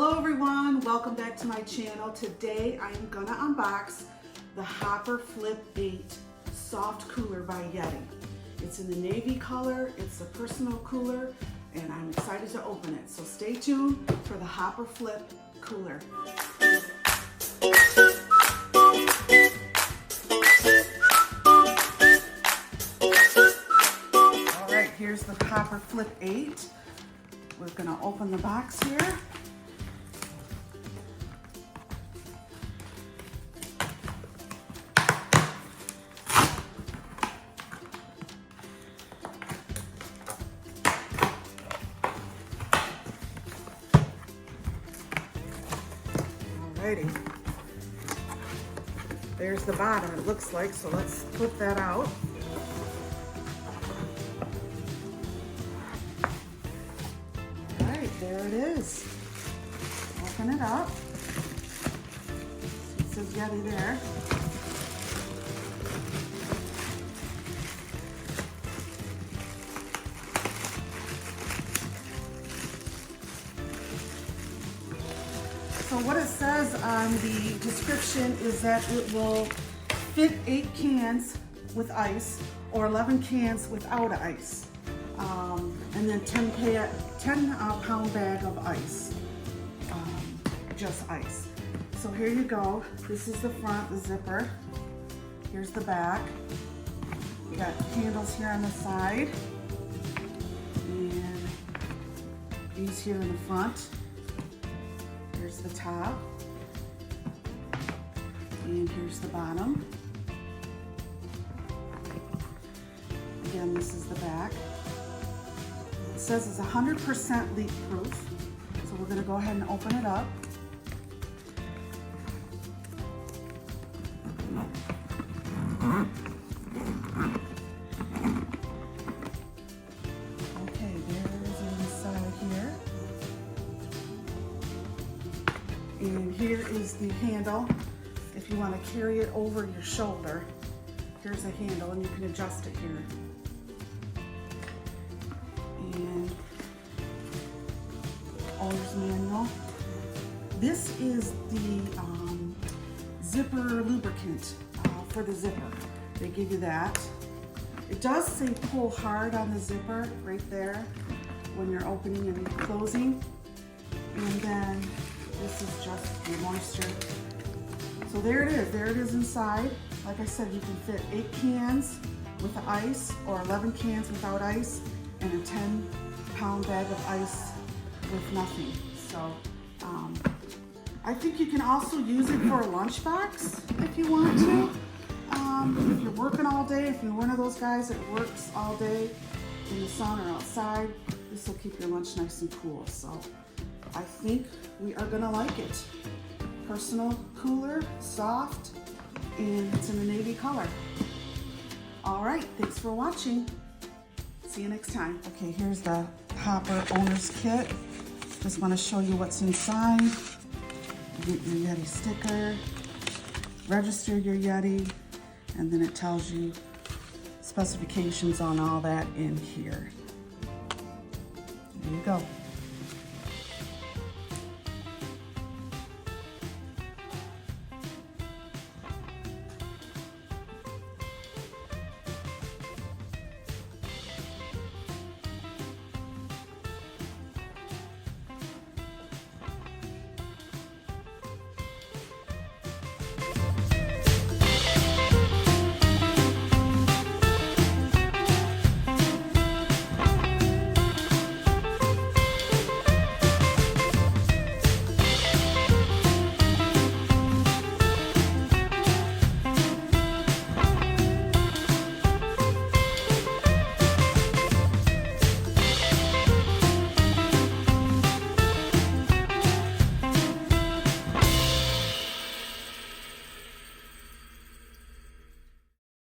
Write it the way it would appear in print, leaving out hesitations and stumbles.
Hello everyone, welcome back to my channel. Today I am gonna unbox the Hopper Flip 8 soft cooler by Yeti. It's in the navy color, it's a personal cooler, and I'm excited to open it. So stay tuned for the Hopper Flip cooler. All right, here's the Hopper Flip 8. We're gonna open the box here. Alrighty. There's the bottom, it looks like, so let's flip that out. Alright, there it is. Open it up. It says Yeti there. So what it says on the description is that it will fit 8 cans with ice or 11 cans without ice. And then 10 pound bag of ice, just ice. So here you go. This is the front, the zipper. Here's the back. We got handles here on the side. And these here in the front. Here's the top, and here's the bottom. Again, this is the back. It says it's 100% leak proof, so we're going to go ahead and open it up. Okay, there's inside here. And here is the handle. If you want to carry it over your shoulder, here's a handle and you can adjust it here. And owner's manual. This is the zipper lubricant for the zipper. They give you that. It does say pull hard on the zipper right there when you're opening and closing. And then this is just the moisture. So there it is inside. Like I said, you can fit 8 cans with the ice or 11 cans without ice and a 10 pound bag of ice with nothing. So I think you can also use it for a lunchbox if you want to. If you're working all day, if you're one of those guys that works all day in the sun or outside, this will keep your lunch nice and cool. So I think we are gonna like it. Personal cooler, soft, and it's in the navy color. All right, thanks for watching. See you next time. Okay, here's the Hopper owner's kit. Just wanna show you what's inside. You get your Yeti sticker, register your Yeti, and then it tells you specifications on all that in here. There you go.